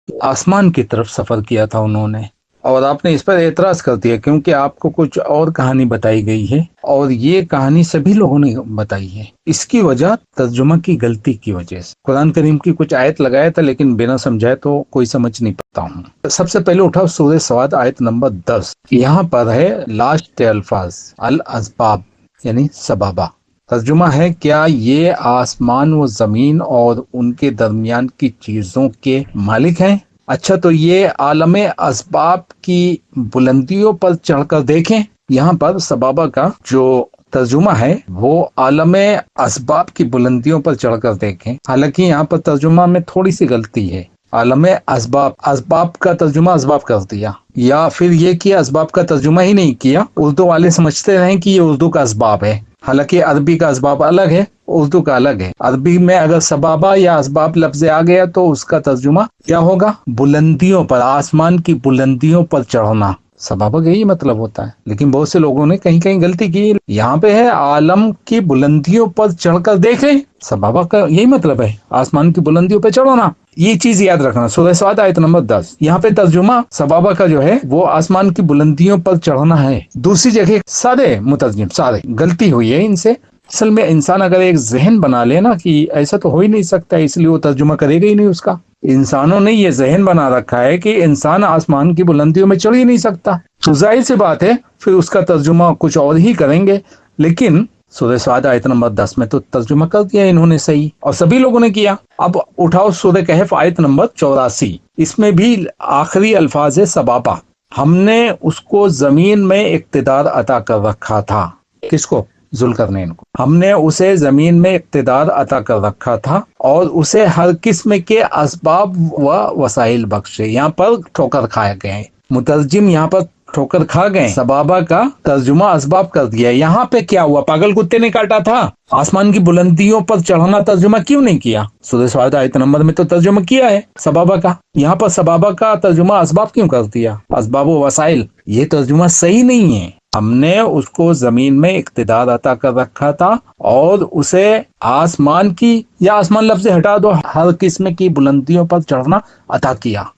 आसमान की तरफ सफर किया था उन्होंने, और आपने इस पर एतराज कर दिया क्योंकि आपको कुछ और कहानी बताई गई है और ये कहानी सभी लोगों ने बताई है। इसकी वजह तर्जुमा की गलती की वजह से कुरान करीम की कुछ आयत लगाया था, लेकिन बिना समझाए तो कोई समझ नहीं पाता हूँ। सबसे पहले उठाओ सूरह सवाद आयत नंबर 10। यहाँ पर है लास्ट अल्फाज अल असबाब यानी सबाबा। तर्जुमा है, क्या ये आसमान व जमीन और उनके दरमियान की चीजों के मालिक हैं? अच्छा, तो ये आलम असबाब की बुलंदियों पर चढ़कर देखें। यहाँ पर सबाबा का जो तर्जुमा है वो आलम असबाब की बुलंदियों पर चढ़कर देखें। हालांकि यहाँ पर तर्जुमा में थोड़ी सी गलती है। आलम असबाब, असबाब का तर्जुमा असबाब कर दिया, या फिर ये किया असबाब का तर्जुमा ही नहीं किया। उर्दू वाले समझते रहे कि ये उर्दू का असबाब है, हालांकि अरबी का असबाब अलग है, उर्दू का अलग है। अरबी में अगर सबाबा या असबाब लफ्ज आ गया तो उसका तर्जुमा क्या होगा? बुलंदियों पर, आसमान की बुलंदियों पर चढ़ना। सबाबा का यही मतलब होता है, लेकिन बहुत से लोगों ने कहीं कहीं गलती की। यहाँ पे है आलम की बुलंदियों पर चढ़कर देखें, सबाबा का यही मतलब है आसमान की बुलंदियों पर चढ़ना। ये चीज याद रखना। सूरह सवाद आयत नंबर 10, यहाँ पे तर्जुमा सबाबा का जो है वो आसमान की बुलंदियों पर चढ़ना है। दूसरी जगह सारे मुतर्जिम सारे गलती हुई है इनसे। असल में इंसान अगर एक जहन बना ले ना कि ऐसा तो हो ही नहीं सकता, इसलिए वो तर्जुमा करेगा ही नहीं उसका। इंसानों ने ये जहन बना रखा है कि इंसान आसमान की बुलंदियों में चढ़ ही नहीं सकता, तो जाहिर सी बात है फिर उसका तर्जुमा कुछ और ही करेंगे। लेकिन सूरह सवाद आयत नंबर 10 में तो तर्जुमा कर दिया इन्होंने सही, और सभी लोगों ने किया। अब उठाओ सूरह कहफ आयत नंबर 84। इसमें भी आखिरी अल्फाज है सबाबा। हमने उसको जमीन में इक्तिदार अता कर रखा था। किसको? जुल्करनैन को। हमने उसे जमीन में इक्तिदार अता कर रखा था और उसे हर किस्म के असबाब व वसाइल बख्शे। यहाँ पर ठोकर खाए गए, मुतर्जिम यहाँ पर ठोकर खा गए। सबाबा का तर्जुमा असबाब कर दिया। यहाँ पे क्या हुआ? पागल कुत्ते ने काटा था। आसमान की बुलंदियों पर चढ़ना तर्जुमा क्यों नहीं किया? सूरह सवाद आयत नंबर में तो तर्जुमा किया है सबाबा का, यहाँ पर सबाबा का तर्जुमा असबाब क्यों कर दिया? असबाब व वसाइल, ये तर्जुमा सही नहीं है। हमने उसको जमीन में इक्तिदार अता कर रखा था और उसे आसमान की, या आसमान लफ्ज हटा दो, हर किस्म की बुलंदियों पर चढ़ना अता किया।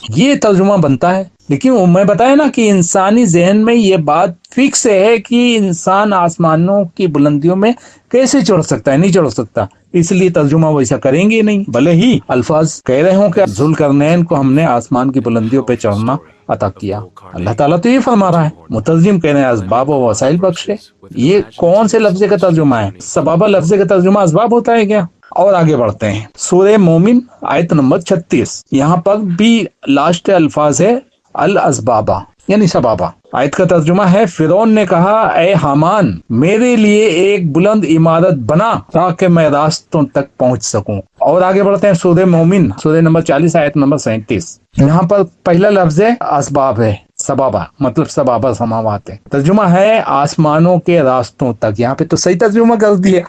ये तर्जुमा बनता है। लेकिन वो मैं बताया ना कि इंसानी जहन में ये बात फिक्स है कि इंसान आसमानों की बुलंदियों में कैसे चढ़ सकता है, नहीं चढ़ सकता, इसलिए तर्जुमा वैसा करेंगे नहीं, भले ही अल्फाज कह रहे हो कि जुल्करनैन को हमने आसमान की बुलंदियों पे चढ़ना अता किया। अल्लाह ताला तो ये फरमा रहा है, मुतर्जिम कह रहे हैं असबाब व वसाइल बख्शे। ये कौन से लफ्ज का तर्जुमा है? सबाबा लफ्ज का तर्जुमा असबाब होता है क्या? और आगे बढ़ते हैं, सूरह मोमिन आयत नंबर 36। यहाँ पर भी लास्ट अल्फाज है अल असबाबा यानी सबाबा। आयत का तर्जुमा है, फिरौन ने कहा, ए हामान, मेरे लिए एक बुलंद इमारत बना ताकि मैं रास्तों तक पहुंच सकूं। और आगे बढ़ते हैं, सूरह मोमिन सूरह नंबर 40 आयत नंबर 37। यहाँ पर पहला लफ्ज है असबाब है, सबाबा मतलब सबाबा समावात है। तर्जुमा है आसमानों के रास्तों तक। यहाँ पे तो सही तर्जुमा कर दिया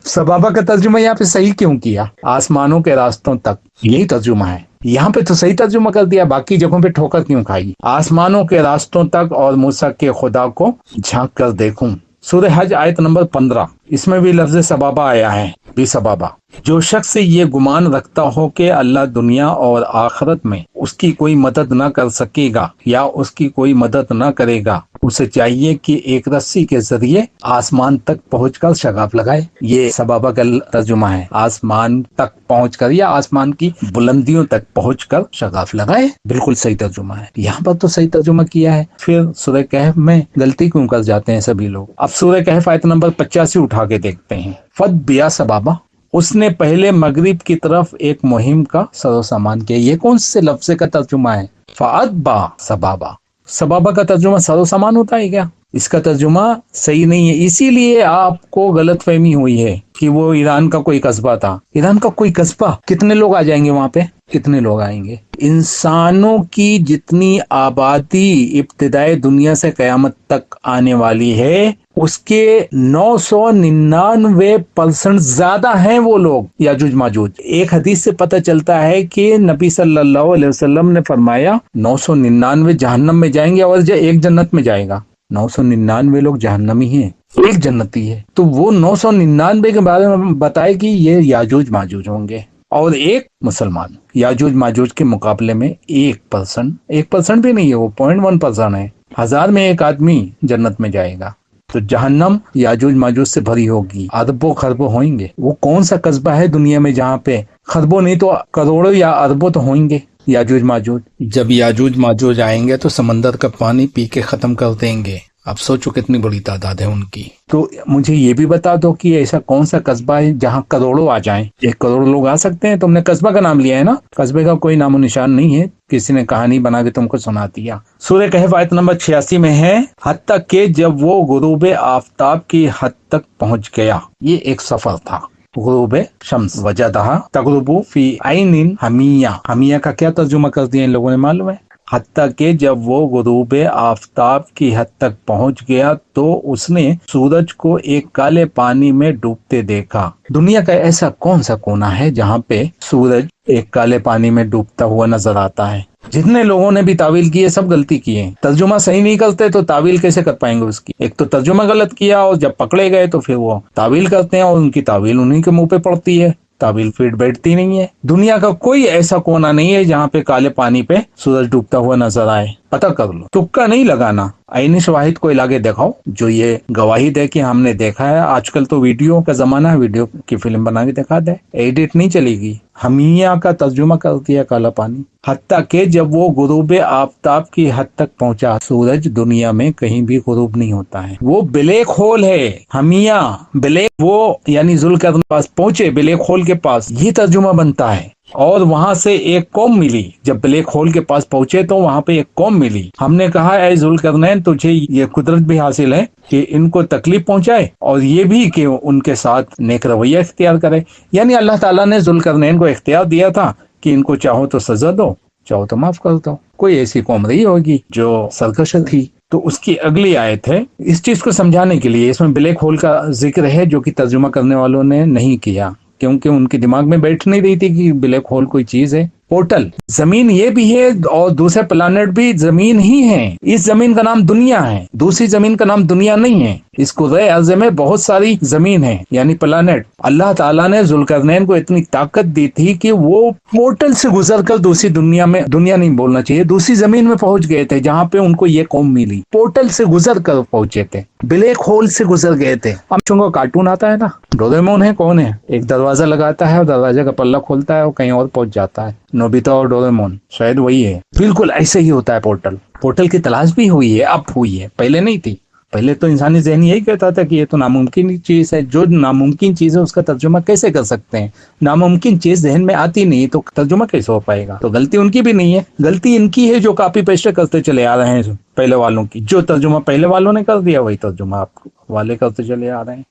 सबाबा का तर्जुमा यहाँ पे सही क्यों किया? आसमानों के रास्तों तक, यही तर्जुमा है। यहाँ पे तो सही तर्जुमा कर दिया, बाकी जगहों पे ठोकर क्यों खाई? आसमानों के रास्तों तक और मूसा के खुदा को झांक कर देखूं। सूरह हज आयत नंबर 15, इसमें भी लफ्ज सबाबा आया है, भी सबाबा। जो शख्स ये गुमान रखता हो कि अल्लाह दुनिया और आखिरत में उसकी कोई मदद न कर सकेगा या उसकी कोई मदद न करेगा, उसे चाहिए कि एक रस्सी के जरिए आसमान तक पहुंचकर शगाफ लगाए। ये सबाबा का तर्जुमा है, आसमान तक पहुंचकर या आसमान की बुलंदियों तक पहुंचकर शगाफ लगाए। बिल्कुल सही तर्जुमा है, यहाँ पर तो सही तर्जुमा किया है। फिर सूरह कहफ में गलती क्यों कर जाते हैं सभी लोग? अब सूरह कहफ आयत नंबर 85 उठा के देखते हैं। फद बिया सबाबा, उसने पहले मगरिब की तरफ एक मुहिम का सरो सामान किया। ये कौन से लफ्ज का तर्जुमा है? फाद बा सबाबा। सबाबा का तर्जुमा सरो सामान होता है क्या? इसका तर्जुमा सही नहीं है, इसीलिए आपको गलतफहमी हुई है कि वो ईरान का कोई कस्बा था। ईरान का कोई कस्बा? कितने लोग आ जाएंगे वहां पे? कितने लोग आएंगे? इंसानों की जितनी आबादी इब्तिदाई दुनिया से कयामत तक आने वाली है, उसके 999% ज्यादा हैं वो लोग याजूज माजूज। एक हदीस से पता चलता है कि नबी सल्लल्लाहु अलैहि वसल्लम ने फरमाया 999 जहन्नम में जाएंगे और एक जन्नत में जाएगा। 999 लोग जहन्नमी हैं, एक जन्नती है। तो वो 999 के बारे में बताए कि ये याजूज माजूज होंगे। اور ایک مسلمان یاجوج ماجوج کے مقابلے میں 1% بھی نہیں ہے، وہ 0.1% ہے۔ 1000 میں ایک آدمی جنت میں جائے گا، تو جہنم یاجوج ماجوج سے بھری ہوگی، اربوں خربوں ہوئیں گے۔ وہ کون سا قصبہ ہے دنیا میں جہاں پہ خربوں نہیں تو کروڑوں یا اربوں تو ہوئیں گے یاجوج ماجوج؟ جب یاجوج ماجوج آئیں گے تو سمندر کا پانی پی کے ختم کر دیں گے۔ اب سوچو کتنی بڑی تعداد ہے ان کی۔ تو مجھے یہ بھی بتا دو کہ ایسا کون سا قصبہ ہے جہاں کروڑوں آ جائیں؟ 1 کروڑ لوگ آ سکتے ہیں؟ تم نے قصبہ کا نام لیا ہے نا، قصبے کا کوئی نام و نشان نہیں ہے، کسی نے کہانی بنا کے تم کو سنا دیا۔ سورہ کہف آیت نمبر 86 میں ہے، حتیٰ کہ جب وہ غروب آفتاب کی حد تک پہنچ گیا۔ یہ ایک سفر تھا۔ غروب شمس وجدہا تغرب فی عین حمیہ، حمیہ کا کیا ترجمہ کر دیا ان لوگوں نے معلوم ہے؟ حتیٰ کہ جب وہ غروب آفتاب کی حد تک پہنچ گیا تو اس نے سورج کو ایک کالے پانی میں ڈوبتے دیکھا۔ دنیا کا ایسا کون سا کونا ہے جہاں پہ سورج ایک کالے پانی میں ڈوبتا ہوا نظر آتا ہے؟ جتنے لوگوں نے بھی تعویل کی ہے سب غلطی کی ہے۔ ترجمہ صحیح نہیں کرتے تو تعویل کیسے کر پائیں گے اس کی؟ ایک تو ترجمہ غلط کیا، اور جب پکڑے گئے تو پھر وہ تعویل کرتے ہیں اور ان کی تعویل انہی کے منہ پہ پڑتی ہے، تعویل فیٹ بیٹھتی نہیں ہے۔ دنیا کا کوئی ایسا کونا نہیں ہے جہاں پہ کالے پانی پہ سورج ڈوبتا ہوا نظر آئے، پتہ کر لو، تکا نہیں لگانا۔ عینی شواہد کو لاگے دکھاؤ جو یہ گواہی دے کہ ہم نے دیکھا ہے۔ آج کل تو ویڈیو کا زمانہ ہے، ویڈیو کی فلم بنا کے دکھا دے، ایڈٹ نہیں چلے گی۔ حمیہ کا ترجمہ کر دیا کالا پانی۔ حتیٰ کہ جب وہ غروب آفتاب کی حد تک پہنچا، سورج دنیا میں کہیں بھی غروب نہیں ہوتا ہے، وہ بلیک ہول ہے۔ حمیہ بلیک، وہ یعنی ذوالقرنین کے پاس پہنچے، بلیک ہول کے پاس، یہ ترجمہ بنتا ہے۔ اور وہاں سے ایک قوم ملی، جب بلیک ہول کے پاس پہنچے تو وہاں پہ ایک قوم ملی۔ ہم نے کہا اے ذوالقرنین تجھے یہ قدرت بھی حاصل ہے کہ ان کو تکلیف پہنچائے اور یہ بھی کہ ان کے ساتھ نیک رویہ اختیار کرے، یعنی اللہ تعالیٰ نے ذوالقرنین کو اختیار دیا تھا کہ ان کو چاہو تو سزا دو، چاہو تو معاف کر دو۔ کوئی ایسی قوم رہی ہوگی جو سرکش تھی، تو اس کی اگلی آیت ہے اس چیز کو سمجھانے کے لیے۔ اس میں بلیک ہول کا ذکر ہے جو کہ ترجمہ کرنے والوں نے نہیں کیا، کیونکہ ان کے دماغ میں بیٹھ نہیں رہی تھی کہ بلیک ہول کوئی چیز ہے۔ پورٹل، زمین یہ بھی ہے اور دوسرے پلانٹ بھی زمین ہی ہے۔ اس زمین کا نام دنیا ہے، دوسری زمین کا نام دنیا نہیں ہے۔ اس کرۂ ارض میں بہت ساری زمین ہے یعنی پلانٹ۔ اللہ تعالیٰ نے ذوالقرنین کو اتنی طاقت دی تھی کہ وہ پورٹل سے گزر کر دوسری دنیا میں، دنیا نہیں بولنا چاہیے، دوسری زمین میں پہنچ گئے تھے جہاں پہ ان کو یہ قوم ملی۔ پورٹل سے گزر کر پہنچے تھے، بلیک ہول سے گزر گئے تھے۔ اب چونکہ کارٹون آتا ہے نا، ڈوریمون ہے، کون ہے؟ ایک دروازہ لگاتا ہے اور دروازے کا پلہ کھولتا ہے اور کہیں اور پہنچ جاتا ہے، نوبیتا اور ڈوریمون، شاید وہی ہے۔ بالکل ایسے ہی ہوتا ہے پورٹل۔ پورٹل کی تلاش بھی ہوئی ہے، اب ہوئی ہے، پہلے نہیں تھی۔ پہلے تو انسانی ذہن یہی کہتا تھا کہ یہ تو ناممکن چیز ہے۔ جو ناممکن چیز ہے اس کا ترجمہ کیسے کر سکتے ہیں؟ ناممکن چیز ذہن میں آتی نہیں تو ترجمہ کیسے ہو پائے گا؟ تو غلطی ان کی بھی نہیں ہے، غلطی ان کی ہے جو کاپی پیسٹ کرتے چلے آ رہے ہیں پہلے والوں کی۔ جو ترجمہ پہلے والوں نے کر دیا وہی ترجمہ آپ والے کرتے چلے آ رہے ہیں،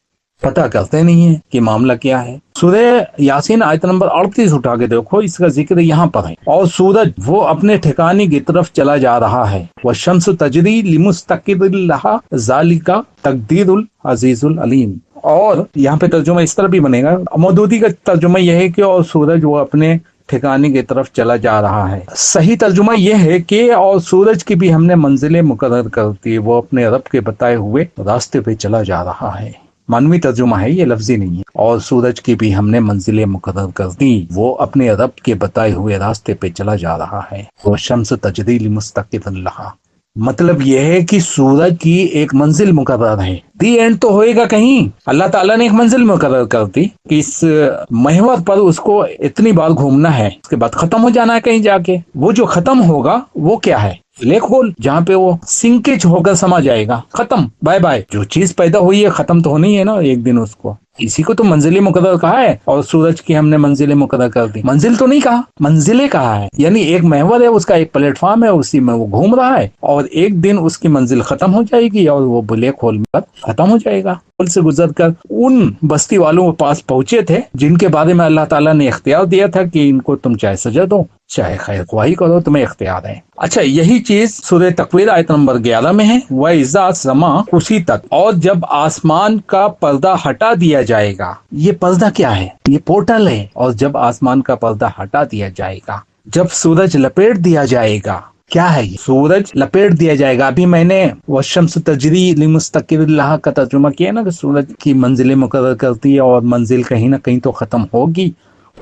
پتہ کرتے نہیں ہیں کہ معاملہ کیا ہے۔ سورہ یاسین آیت نمبر 38 اٹھا کے دیکھو، اس کا ذکر یہاں پر ہے۔ اور سورج وہ اپنے ٹھکانے کی طرف چلا جا رہا ہے، والشمس تجری لمستقر لها ذالک تقدیر العزیز العلیم۔ اور یہاں پہ ترجمہ اس طرح بھی بنے گا، مودودی کا ترجمہ یہ ہے کہ اور سورج وہ اپنے ٹھکانے کی طرف چلا جا رہا ہے۔ صحیح ترجمہ یہ ہے کہ اور سورج کی بھی ہم نے منزلیں مقرر کر دی، وہ اپنے رب کے بتائے ہوئے راستے پہ چلا جا رہا ہے۔ مانوی ترجمہ ہے، یہ لفظی نہیں ہے۔ اور سورج کی بھی ہم نے منزلیں مقرر کر دی، وہ اپنے رب کے بتائے ہوئے راستے پہ چلا جا رہا ہے۔ والشمس تجری لمستقر لہا، مطلب یہ ہے کہ سورج کی ایک منزل مقرر ہے، دی اینڈ تو ہوئے گا کہیں۔ اللہ تعالیٰ نے ایک منزل مقرر کر دی کہ اس محور پر اس کو اتنی بار گھومنا ہے، اس کے بعد ختم ہو جانا ہے کہیں جا کے۔ وہ جو ختم ہوگا وہ کیا ہے؟ بلیک ہول، جہاں پہ وہ سنکیج ہو کر سما جائے گا، ختم، بائے بائے۔ جو چیز پیدا ہوئی ہے ختم تو ہونی ہے نا ایک دن اس کو، اسی کو تو منزل مقرر کہا ہے۔ اور سورج کی ہم نے منزلیں مقرر کر دی، منزل تو نہیں کہا، منزلیں کہا ہے، یعنی ایک محور ہے، اس کا ایک پلیٹ فارم ہے، اسی میں وہ گھوم رہا ہے، اور ایک دن اس کی منزل ختم ہو جائے گی اور وہ بلیک ہول میں ختم ہو جائے گا۔ ہول سے گزر کر ان بستی والوں کے پاس پہنچے تھے جن کے بارے میں اللہ تعالیٰ نے اختیار دیا تھا کہ ان کو تم چاہے سجا دو چاہے خیر خواہی کرو، تمہیں اختیار ہے۔ اچھا، یہی چیز سورہ تکویر آیت نمبر 11 میں ہے، وَإِذَا السَّمَاءُ كُشِطَتْ، اور جب آسمان کا پردہ ہٹا دیا جائے گا۔ یہ پردہ کیا ہے؟ یہ پورٹل ہے۔ اور جب آسمان کا پردہ ہٹا دیا جائے گا، جب سورج لپیٹ دیا جائے گا، کیا ہے یہ؟ سورج لپیٹ دیا جائے گا۔ ابھی میں نے والشمس تجری لمستقر لہا کا ترجمہ کیا نا کہ سورج کی منزلیں مقرر کرتی ہے اور منزل کہیں نہ کہیں تو ختم ہوگی،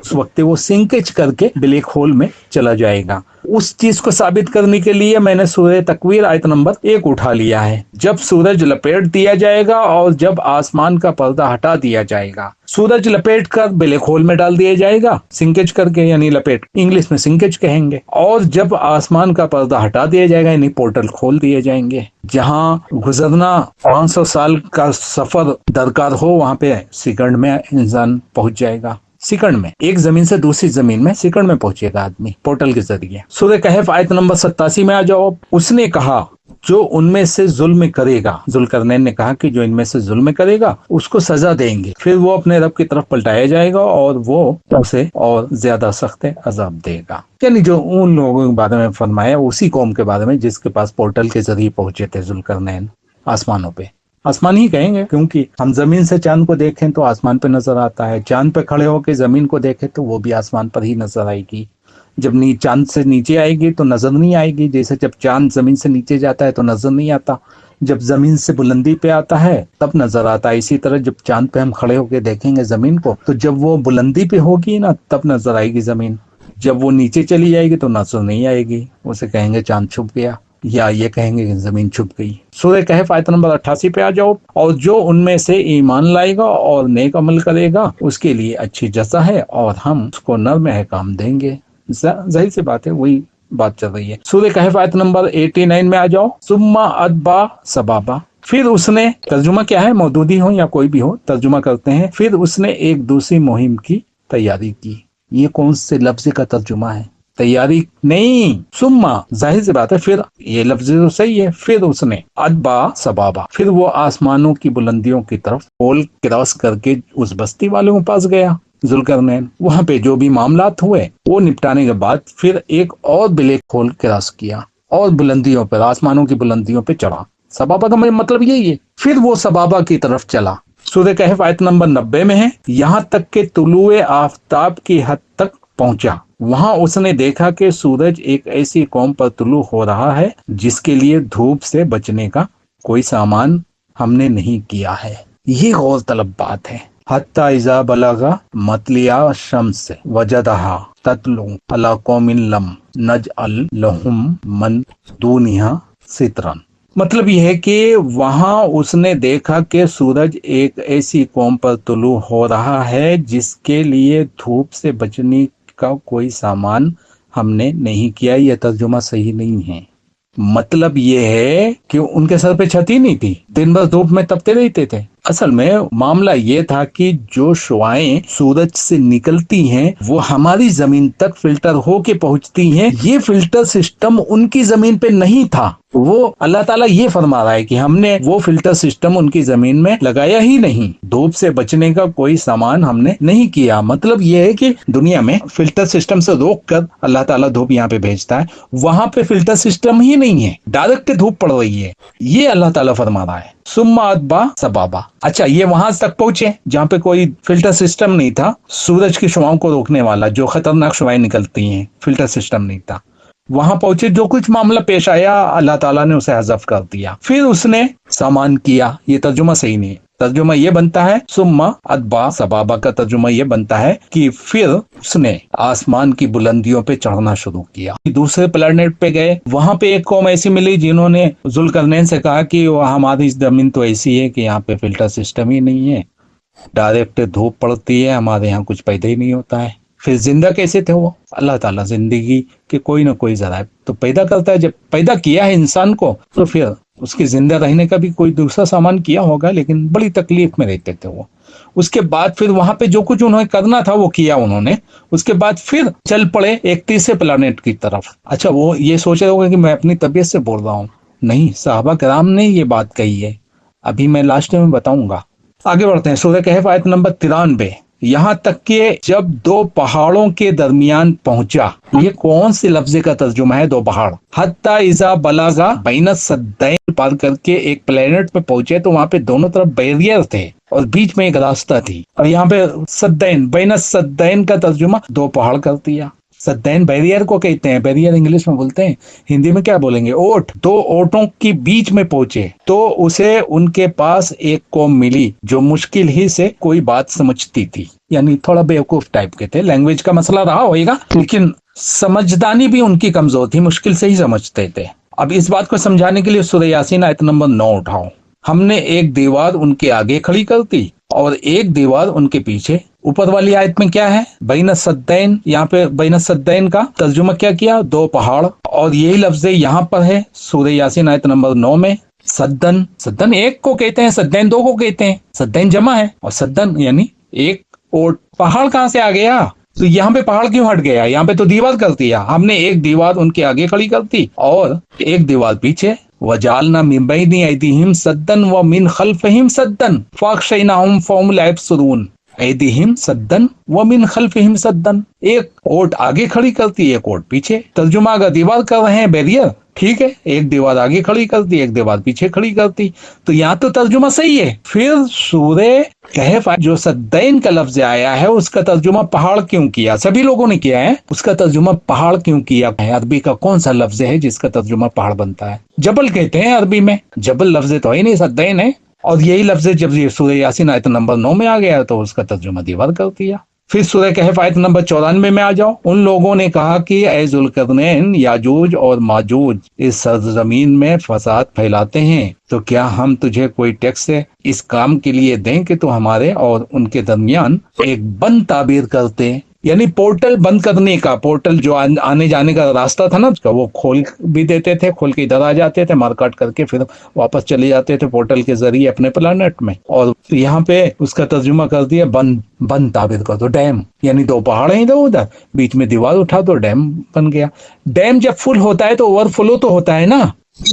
उस वक्त वो सिंकेज करके ब्लैक होल में चला जाएगा। उस चीज को साबित करने के लिए मैंने सूरह तकवीर आयत नंबर 1 उठा लिया है। जब सूरज लपेट दिया जाएगा और जब आसमान का पर्दा हटा दिया जाएगा, सूरज लपेट कर ब्लैक होल में डाल दिया जाएगा, सिंकेज करके, यानी लपेट, इंग्लिश में सिंकेज कहेंगे। और जब आसमान का पर्दा हटा दिया जाएगा, यानी पोर्टल खोल दिए जाएंगे। जहां गुजरना 500 साल का सफर दरकार हो, वहां पे सेकंड में इंसान पहुंच जाएगा। सेकंड में, एक जमीन से दूसरी जमीन में सेकंड में पहुंचेगा आदमी पोर्टल के जरिए। सूरह कहफ आयत नंबर 87 में आ जाओ। उसने कहा जो उनमें से जुल्म करेगा, जुल्करनैन ने कहा कि जो इनमें से जुल्म करेगा उसको सजा देंगे, फिर वो अपने रब की तरफ पलटाया जाएगा और वो उसे और ज्यादा सख्त अजाब देगा। यानी जो उन लोगों के बारे में फरमाया, उसी कौम के बारे में जिसके पास पोर्टल के जरिए पहुंचे थे जुल्करनैन आसमानों पे। आसमान ही कहेंगे, क्योंकि हम जमीन से चांद को देखें तो आसमान पे नजर आता है, चांद पे खड़े होकर जमीन को देखें तो वो भी आसमान पर ही नजर आएगी। जब चांद से नीचे आएगी तो नजर नहीं आएगी, जैसे जब चांद जमीन से नीचे जाता है तो नजर नहीं आता, जब जमीन से बुलंदी पे आता है तब नजर आता है। इसी तरह जब चांद पे हम खड़े होकर देखेंगे जमीन को, तो जब वो बुलंदी पे होगी ना तब नजर आएगी जमीन, जब वो नीचे चली जाएगी तो नजर नहीं आएगी, उसे कहेंगे चांद छुप गया, या ये कहेंगे कि जमीन छुप गई। सूरह कहफ आयत नंबर 88 पे आ जाओ। और जो उनमें से ईमान लाएगा और नेक अमल करेगा उसके लिए अच्छी जज़ा है और हम उसको नर्म अहकाम देंगे। जाहिर सी बात है, वही बात चल रही है। सूरह कहफ आयत नंबर 89 में आ जाओ। सुम्मा अदबा सबाबा, फिर उसने, तर्जुमा क्या है, मौदूदी हो या कोई भी हो, तर्जुमा करते हैं, फिर उसने एक दूसरी मुहिम की तैयारी की। ये कौन से लफ्ज का तर्जुमा है? तैयारी नहीं, सुम्मा, जाहिर सी बात है, फिर ये लफ्ज तो सही है। फिर उसने अदबा सबाबा, फिर वो आसमानों की बुलंदियों की तरफ पोल क्रॉस करके उस बस्ती वालों के पास गया जुल्करनैन। वहां पे जो भी मामलात हुए वो निपटाने के बाद फिर एक और ब्लैक होल क्रॉस किया और बुलंदियों पर, आसमानों की बुलंदियों पे चढ़ा। सबाबा का मतलब यही है। फिर वो सबाबा की तरफ चला। सूरह कहफ आयत नंबर 90 में है, यहाँ तक के तुलुए आफताब की हद तक पहुंचा। वहां उसने देखा कि सूरज एक ऐसी कौम पर तुलू हो रहा है जिसके लिए धूप से बचने का कोई सामान हमने नहीं किया है। ये गौर तलब बात है। हत्ता इज़ा बलगा मतलिया शम्स वजदहा ततलु अला कौमिन लम नजअल लहुम मन दूनिहा सितरन। मतलब यह है कि वहां उसने देखा कि सूरज एक ऐसी कौम पर तुलू हो रहा है जिसके लिए धूप से बचने का कोई सामान हमने नहीं किया। यह तर्जुमा सही नहीं है। मतलब ये है कि उनके सर पे छत ही नहीं थी, दिन भर धूप में तपते रहते थे। असल में मामला ये था कि जो शुआएं सूरज से निकलती हैं वो हमारी जमीन तक फिल्टर होके पहुंचती हैं। ये फिल्टर सिस्टम उनकी जमीन पे नहीं था। वो अल्लाह ताला ये फरमा रहा है कि हमने वो फिल्टर सिस्टम उनकी जमीन में लगाया ही नहीं, धूप से बचने का कोई सामान हमने नहीं किया। मतलब ये है कि दुनिया में फिल्टर सिस्टम से रोक कर अल्लाह ताला धूप यहाँ पे भेजता है, वहां पे फिल्टर सिस्टम ही नहीं है, डायरेक्ट धूप पड़ रही है। ये अल्लाह ताला फरमा रहा है। सुम्मा अदबा सबाबा। अच्छा, ये वहां तक पहुंचे जहाँ पे कोई फिल्टर सिस्टम नहीं था, सूरज की शुआओं को रोकने वाला, जो खतरनाक शुआएं निकलती हैं, फिल्टर सिस्टम नहीं था। वहां पहुंचे, जो कुछ मामला पेश आया अल्लाह ताला ने उसे हज़फ कर दिया। फिर उसने सामान किया। ये तर्जुमा सही नहीं है। तर्जुमा ये बनता है, सुम्मा अदबा सबाबा का तर्जुमा ये बनता है कि फिर उसने आसमान की बुलंदियों पे चढ़ना शुरू किया। दूसरे प्लेनेट पे गए, वहां पे एक कौम ऐसी मिली जिन्होंने जुल्करनैन से कहा कि हमारी जमीन तो ऐसी है कि यहाँ पे फिल्टर सिस्टम ही नहीं है, डायरेक्ट धूप पड़ती है, हमारे यहाँ कुछ पैदा ही नहीं होता है। फिर जिंदा कैसे थे वो? अल्लाह ताला जिंदगी के कोई ना कोई जराए तो पैदा करता है। जब पैदा किया है इंसान को तो फिर उसके जिंदा रहने का भी कोई दूसरा सामान किया होगा, लेकिन बड़ी तकलीफ में रहते थे वो। उसके बाद फिर वहां पे जो कुछ उन्होंने करना था वो किया उन्होंने। उसके बाद फिर चल पड़े एक तीसरे प्लेनेट की तरफ। अच्छा, वो ये सोच रहे होंगे कि मैं अपनी तबीयत से बोल रहा हूँ, नहीं, साहबा कराम ने ये बात कही है। अभी मैं लास्ट में बताऊंगा। आगे बढ़ते हैं। सूरह कहफ आयत नंबर 93। यहाँ तक कि जब दो पहाड़ों के दरमियान पहुंचा। ये कौन से लफ्ज का तर्जुमा है? दो पहाड़। हत्ता इज़ा बलागा बैन सद्दैन, पार करके एक प्लेनेट पे पहुंचे तो वहां पे दोनों तरफ बैरियर थे और बीच में एक रास्ता थी। और यहाँ पे सद्दैन, बैन सद्दैन का तर्जुमा दो पहाड़ कर दिया। सद्दैन बैरियर को कहते हैं, बैरियर इंग्लिश में बोलते हैं, हिंदी में क्या बोलेंगे, ओट। दो ओटों के बीच में पहुंचे तो उसे उनके पास एक कौम मिली जो मुश्किल ही से कोई बात समझती थी, यानी थोड़ा बेवकूफ टाइप के थे। लैंग्वेज का मसला रहा होगा, लेकिन समझदानी भी उनकी कमजोर थी, मुश्किल से ही समझते थे। अब इस बात को समझाने के लिए सूरह यासीन आयत नंबर 9 उठाओ। हमने एक दीवार उनके आगे खड़ी कर दी और एक दीवार उनके पीछे। ऊपर वाली आयत में क्या है, बैन सद्दैन, यहाँ पे बैन सद्दैन का तर्जुमा क्या किया, दो पहाड़, और यही लफ्ज यहाँ पर है सूरह यासीन आयत नंबर 9 में। सद्दन, सद्दन एक को कहते हैं, सद्दैन दो को कहते हैं, सद्दैन जमा है और सद्दन यानी एक। और पहाड़ कहाँ से आ गया, तो यहाँ पे पहाड़ क्यों हट गया, यहाँ पे तो दीवार कर दिया। हमने एक दीवार उनके आगे खड़ी कर दी और एक दीवार पीछे। वजालना मिन बैनि ऐदीहिम सद्दन व मिन खल्फहिम सद्दन फअग़शयनाहुम फहुम ला यबसुरून। ऐदीहिम सद्दन व मिन खल्फहिम सद्दन, एक ओट आगे खड़ी करती, एक ओट पीछे। तर्जुमा अगर दीवार कर रहे हैं बैरियर, ठीक है, एक दीवार आगे खड़ी करती, एक दीवार पीछे खड़ी करती, तो यहाँ तो तर्जुमा सही है। फिर सूरह कहफ जो सद्दैन का लफ्ज आया है उसका तर्जुमा पहाड़ क्यों किया, सभी लोगों ने किया है, उसका तर्जुमा पहाड़ क्यों किया है। अरबी का कौन सा लफ्ज है जिसका तर्जुमा पहाड़ बनता है, जबल कहते हैं अरबी में, जबल लफ्ज तो है नहीं, सद्दैन है। और यही लफ्ज जब ये सूरह यासीन आयत नंबर 9 में आ गया तो उसका तर्जुमा दीवार कर दिया। फिर सूरह कहफ आयत नंबर 94 में आ जाओ। उन लोगों ने कहा कि ऐ ज़ुल्करनैन, याजूज और माजूज इस सरजमीन में फसाद फैलाते हैं, तो क्या हम तुझे कोई टैक्स इस काम के लिए दें कि तो हमारे और उनके दरमियान एक बंद ताबीर करते, यानी पोर्टल बंद करने का, पोर्टल जो आने जाने का रास्ता था ना उसका, वो खोल भी देते थे, खोल के इधर आ जाते थे, मार काट करके फिर वापस चले जाते थे पोर्टल के जरिए अपने प्लानेट में। और यहाँ पे उसका तर्जुमा कर दिया बंद, बंद ताबीर कर दो, डैम, यानी दो पहाड़ हैं इधर उधर, बीच में दीवार उठा दो, डैम बन गया। डैम जब फुल होता है तो ओवरफ्लो तो होता है ना।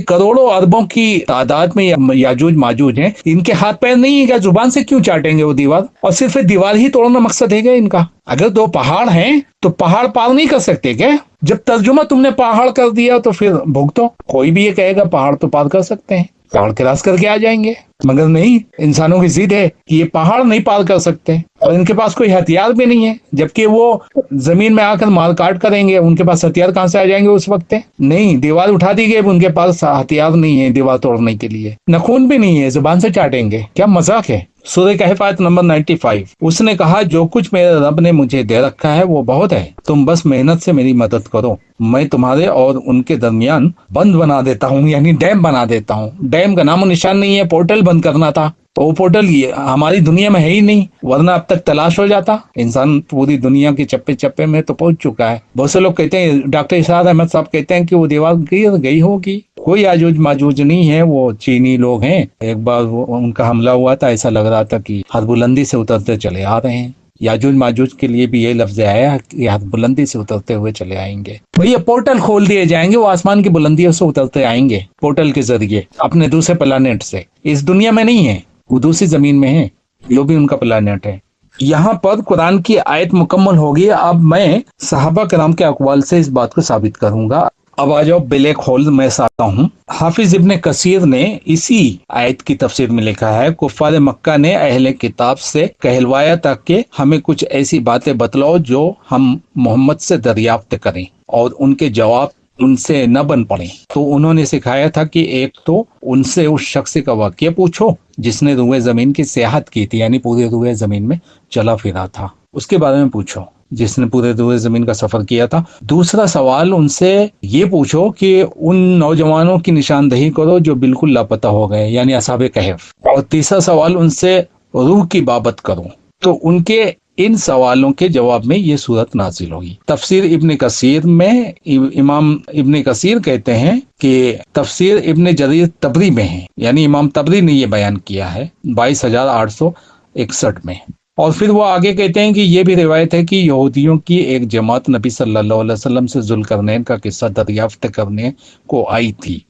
करोड़ों अरबों की तादाद में याजूज माजूज हैं, इनके हाथ पैर नहीं है क्या, जुबान से क्यों चाटेंगे वो दीवार, और सिर्फ दीवार ही तोड़ना मकसद है क्या इनका। अगर दो पहाड़ हैं तो पहाड़ पार नहीं कर सकते क्या, जब तर्जुमा तुमने पहाड़ कर दिया तो फिर भुगतो। कोई भी ये कहेगा पहाड़ तो पार कर सकते हैं, पहाड़ क्रॉस करके आ जाएंगे, मगर नहीं, इंसानों की जिद है कि ये पहाड़ नहीं पार कर सकते और इनके पास कोई हथियार भी नहीं है, जबकि वो जमीन में आकर मार काट करेंगे, उनके पास हथियार कहाँ से आ जाएंगे उस वक्त। नहीं, दीवार उठा दी गई, उनके पास हथियार नहीं है दीवार तोड़ने के लिए, नखून भी नहीं है, जुबान से चाटेंगे, क्या मजाक है। सूरह कहफ आयत नंबर 95, उसने कहा जो कुछ मेरे रब ने मुझे दे रखा है वो बहुत है, तुम बस मेहनत से मेरी मदद करो, मैं तुम्हारे और उनके दरमियान बंद बना देता हूँ, यानी डैम बना देता हूँ। डैम का नामो निशान नहीं है, पोर्टल बंद करना था, तो वो पोर्टल हमारी दुनिया में है ही नहीं, वरना अब तक तलाश हो जाता। इंसान पूरी दुनिया के चप्पे चप्पे में तो पहुंच चुका है। बहुत से लोग कहते हैं, डॉक्टर इरशाद अहमद साहब कहते हैं कि वो दीवार गिर गई होगी, कोई याजूज माजूज नहीं है, वो चीनी लोग हैं। एक बार उनका हमला हुआ था, ऐसा लग रहा था कि हर बुलंदी से उतरते चले आ रहे हैं। याजूज माजूज के लिए भी ये लफ्ज आया कि हर बुलंदी से उतरते हुए चले आएंगे। भैया पोर्टल खोल दिए जाएंगे, वो आसमान की बुलंदियों से उतरते आएंगे पोर्टल के जरिए अपने दूसरे प्लानेट से। इस दुनिया में नहीं है, वो दूसरी जमीन में है, जो भी उनका प्लानेट है। यहाँ पर कुरान की आयत मुकम्मल होगी। अब मैं सहाबा कराम के अक़वाल से इस बात को साबित करूंगा। अब आ जाओ ब्लैक होल में आता हूँ। हाफिज इब्ने कसीर ने इसी आयत की तफसीर में लिखा है, कुफ़ार मक्का ने अहले किताब से कहलवाया था कि हमें कुछ ऐसी बातें बतलाओ जो हम मोहम्मद से दरियाफ्त करें और उनके जवाब उनसे न बन पड़े। तो उन्होंने सिखाया था कि एक तो उनसे उस शख्स का वाक़या पूछो जिसने रुए जमीन की सियाहत की थी, यानी पूरे रुए जमीन में चला फिरा था, उसके बारे में पूछो जिसने पूरे रुए जमीन का सफर किया था। दूसरा सवाल उनसे ये पूछो कि उन नौजवानों की निशानदही करो जो बिल्कुल लापता हो गए, यानी असहाबे कहफ। और तीसरा सवाल उनसे रूह की बाबत करो। तो उनके इन सवालों के जवाब में ये सूरत नाजिल हुई। तफसीर इब्ने कसीर में इमाम इब्ने कसीर कहते हैं कि तफसीर इब्ने जरीर तबरी में है, यानी इमाम तबरी ने ये बयान किया है 22,861 में। और फिर वो आगे कहते हैं कि ये भी रिवायत है कि यहूदियों की एक जमात नबी सल्लल्लाहु अलैहि वसल्लम से ज़ुल्करनैन का किस्सा दरियाफ्त करने को आई थी,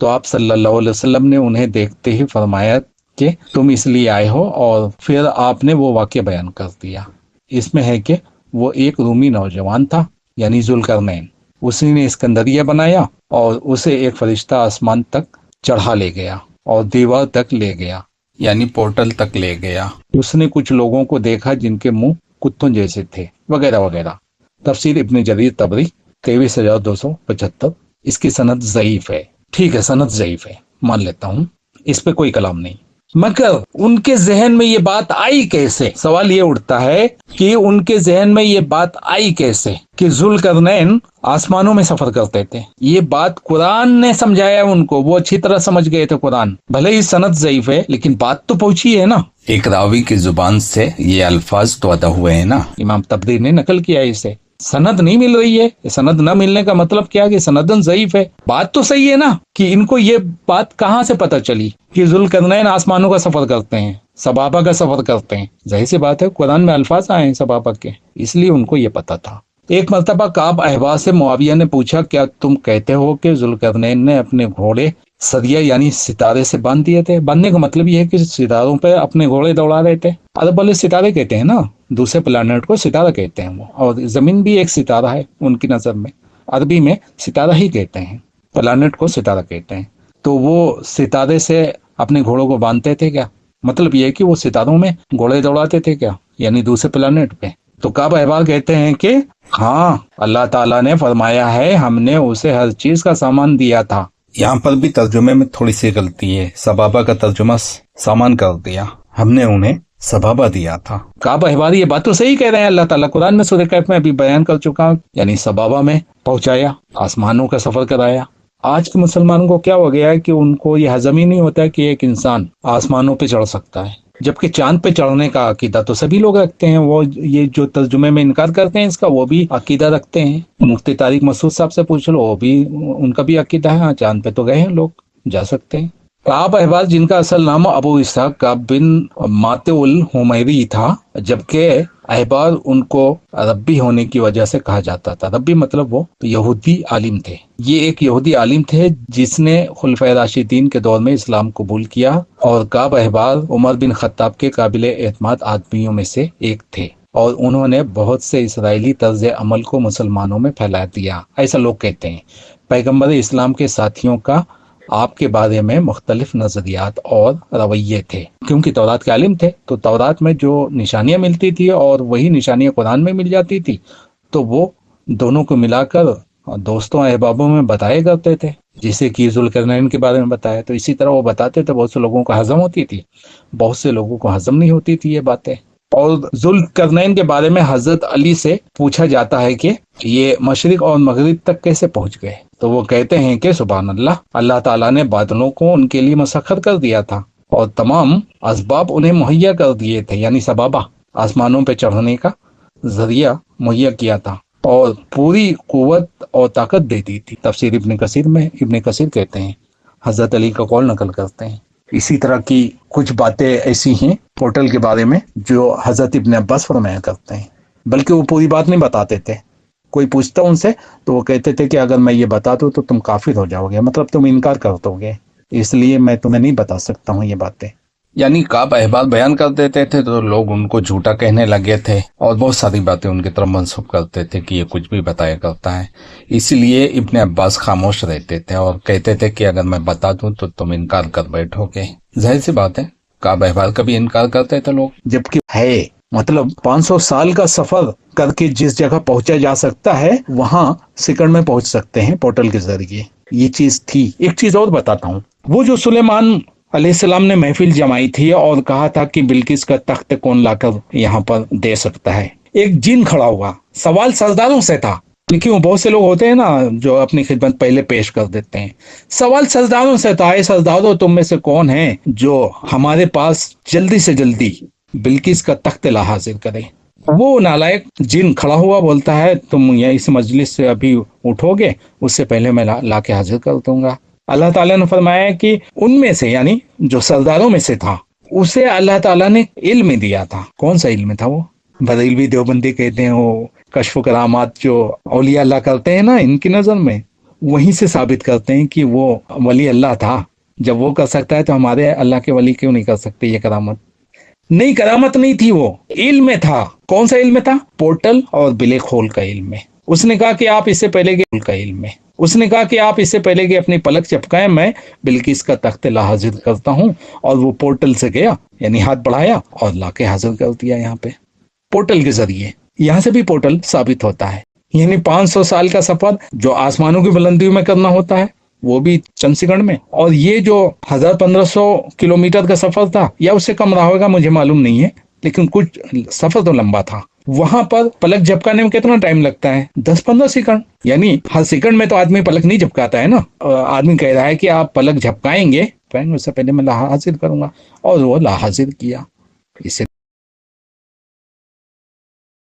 तो आप सल्लल्लाहु अलैहि वसल्लम ने उन्हें देखते ही फरमाया कि तुम इसलिए आए हो, और फिर आपने वो वाक़या बयान कर दिया। इसमें है कि वो एक रूमी नौजवान था, यानी ज़ुल्करनैन, उसी ने सिकंदरिया बनाया और उसे एक फरिश्ता आसमान तक चढ़ा ले गया और दीवार तक ले गया, यानी पोर्टल तक ले गया। उसने कुछ लोगों को देखा जिनके मुंह कुत्तों जैसे थे, वगैरह वगैरह। तफसीर इब्न जरीर तबरी 23,275। इसकी सनद ज़ईफ है। ठीक है, सनद ज़ईफ है, मान लेता हूं, इस पे कोई कलाम नहीं। मगर उनके जहन में ये बात आई कैसे? सवाल ये उठता है कि उनके जहन में ये बात आई कैसे कि जुल्करनैन आसमानों में सफर करते थे। ये बात कुरान ने समझाया उनको, वो अच्छी तरह समझ गए थे कुरान। भले ही सनद ज़ईफ है लेकिन बात तो पहुंची है ना, एक रावी की जुबान से ये अल्फाज तो अदा हुए हैं ना। इमाम तबरी ने नकल किया इसे। सनद नहीं मिल रही है, सनद न मिलने का मतलब क्या कि सनदन ज़ईफ है। बात तो सही है ना कि इनको ये बात कहाँ से पता चली कि जुल्करनैन आसमानों का सफर करते हैं, सबाबा का सफर करते हैं। जाहिर सी बात है, कुरान में अल्फाज आए हैं सबाबा के, इसलिए उनको ये पता था। एक मर्तबा काब अहबार से मुआविया ने पूछा, क्या तुम कहते हो कि जुल्करनैन ने अपने घोड़े सरिया यानी सितारे से बांध दिए थे? बांधने का मतलब ये है कि सितारों पे अपने घोड़े दौड़ा रहे थे। अरब वाले सितारे कहते हैं ना, दूसरे प्लैनेट को सितारा कहते हैं वो, और जमीन भी एक सितारा है उनकी नजर में। अरबी में सितारा ही कहते हैं, प्लैनेट को सितारा कहते हैं। तो वो सितारे से अपने घोड़ों को बांधते थे क्या? मतलब ये है कि वो सितारों में घोड़े दौड़ाते थे क्या, यानी दूसरे प्लैनेट पे? तो काब अहबार कहते हैं कि हाँ, अल्लाह ताला ने फरमाया है हमने उसे हर चीज का सामान दिया था। यहाँ पर भी तर्जुमे में थोड़ी सी गलती है, सबाबा का तर्जुमा सामान कर दिया, हमने उन्हें सबाबा दिया था। काब अहबार ये बात तो सही कह रहे हैं, अल्लाह ताला कुरान में सूरह कहफ में अभी बयान कर चुका हूँ, यानी सबाबा में पहुंचाया, आसमानों का सफर कराया। आज के मुसलमानों को क्या हो गया है कि उनको ये हजम ही नहीं होता है कि एक इंसान आसमानों पे चढ़ सकता है, जबकि चांद पे चढ़ने का अकीदा तो सभी लोग रखते हैं। वो ये जो तर्जुमे में इनकार करते हैं इसका, वो भी अकीदा रखते हैं। मुफ्ती तारिक मसूद साहब से पूछ लो, वो भी, उनका भी अकीदा है, हाँ चांद पे तो गए हैं लोग, जा सकते हैं। काब अहबार जिनका असल नाम अबू इसहाक काब बिन मातेउल हुमैरी था, जबकि अहबार उनको रब्बी होने की वजह से कहा जाता था। रब्बी मतलब वो यहूदी आलिम थे। ये एक यहूदी आलिम थे जिसने खुलफाए राशिदीन के दौर में इस्लाम कबूल किया, और काब अहबार उमर बिन खत्ताब के काबिल एतमाद आदमियों में से एक थे, और उन्होंने बहुत से इसराइली तर्ज अमल को मुसलमानों में फैला दिया, ऐसा लोग कहते हैं। पैगम्बर इस्लाम के साथियों का आपके बारे में मुख्तलिफ नजरियात और रवैये थे। क्योंकि तौरात के आलिम थे तो तौरात में जो निशानियां मिलती थी और वही निशानियां कुरान में मिल जाती थी, तो वो दोनों को मिलाकर दोस्तों अहबाबों में बताया करते थे। जैसे कि जुल्करनैन के बारे में बताया तो इसी तरह वो बताते थे। बहुत से लोगों को हजम होती थी, बहुत से लोगों को हजम नहीं होती थी ये बातें। और जुल्करनैन के बारे में हजरत अली से पूछा जाता है कि ये मशरिक और मगरिब तक कैसे पहुंच गए, तो वो कहते हैं कि सुभान अल्लाह, अल्लाह ताला ने बादलों को उनके लिए मुसख्खर कर दिया था और तमाम असबाब उन्हें मुहैया कर दिए थे, यानी सबाबा, आसमानों पे चढ़ने का जरिया मुहैया किया था और पूरी कुव्वत और ताकत दे दी थी। तफसीर इब्न कसीर में इब्न कसीर कहते हैं, हजरत अली का कौल नकल करते हैं। इसी तरह की कुछ बातें ऐसी हैं पोर्टल के बारे में जो हजरत इब्न अब्बास फरमाया करते हैं, बल्कि वो पूरी बात नहीं बताते थे। कोई पूछता उनसे तो वो कहते थे कि अगर मैं ये बता दूं तो तुम काफिर हो जाओगे, मतलब तुम इनकार कर दोगे, इसलिए मैं तुम्हें नहीं बता सकता हूँ ये बातें। यानी काब अहबार बयान कर देते थे तो लोग उनको झूठा कहने लगे थे और बहुत सारी बातें उनकी तरफ मंसूब करते थे कि ये कुछ भी बताया करता है। इसीलिए इब्न अब्बास खामोश रहते थे और कहते थे कि अगर मैं बता दूं तो तुम इनकार कर बैठोगे। जाहिर सी बात है, काब अहबार का भी इनकार करते थे लोग, जबकि है मतलब 500 साल का सफर करके जिस जगह पहुंचा जा सकता है वहां सेकंड में पहुंच सकते हैं पोर्टल के जरिए। ये चीज थी। एक चीज और बताता हूँ, वो जो सुलेमान अलैहिस्सलाम ने महफिल जमाई थी और कहा था कि बिल्किस का तख्त कौन लाकर यहाँ पर दे सकता है, एक जिन खड़ा हुआ, सवाल सरदारों से था। क्यों बहुत से लोग होते हैं ना जो अपनी खिदमत पहले पेश कर देते हैं। सवाल सरदारों से था, ए सरदारों तुम में से कौन है जो हमारे पास जल्दी से जल्दी बिल्किस का तख्त ला हाजिर करे। वो नालायक जिन खड़ा हुआ बोलता है तुम यहाँ इस मजलिस से अभी उठोगे उससे पहले मैं ला के हाजिर कर दूंगा। अल्लाह ताला ने फरमाया कि उनमें से यानी जो सरदारों में से था उसे अल्लाह ताला ने इल्म दिया था। कौन सा इल्म था वो? बरेलवी देवबंदी कहते हैं वो कश्फ करामात जो औलिया अल्लाह करते हैं ना, इनकी नजर में वहीं से साबित करते हैं कि वो वली अल्लाह था। जब वो कर सकता है तो हमारे अल्लाह के वली क्यों नहीं कर सकते ये करामत? नहीं, करामत नहीं थी, वो इल्म था। कौन सा इल्म था? पोर्टल और ब्लैक होल का इल्म है। उसने कहा कि आप इससे पहले के का इल्म है। उसने कहा कि आप इससे पहले कि अपनी पलक चपकाए मैं बिल्किस का तख्त ला हाजिर करता हूँ, और वो पोर्टल से गया यानी हाथ बढ़ाया और ला के हाजिर कर दिया यहाँ पे पोर्टल के जरिए। यहाँ से भी पोर्टल साबित होता है یعنی 500 سال کا سفر جو آسمانوں کی بلندیوں میں کرنا ہوتا ہے وہ بھی چند سیکنڈ میں، اور یہ جو 1500 کلومیٹر کا سفر تھا یا اس سے کم رہا ہوگا مجھے معلوم نہیں ہے، لیکن کچھ سفر تو لمبا تھا، وہاں پر پلک جھپکانے میں کتنا ٹائم لگتا ہے؟ 10-15 سیکنڈ، یعنی ہر سیکنڈ میں تو آدمی پلک نہیں جھپکاتا ہے نا۔ آدمی کہہ رہا ہے کہ آپ پلک جھپکائیں گے، اس سے پہلے میں لا حاضر کروں گا، اور وہ لا حاضر کیا، اس سے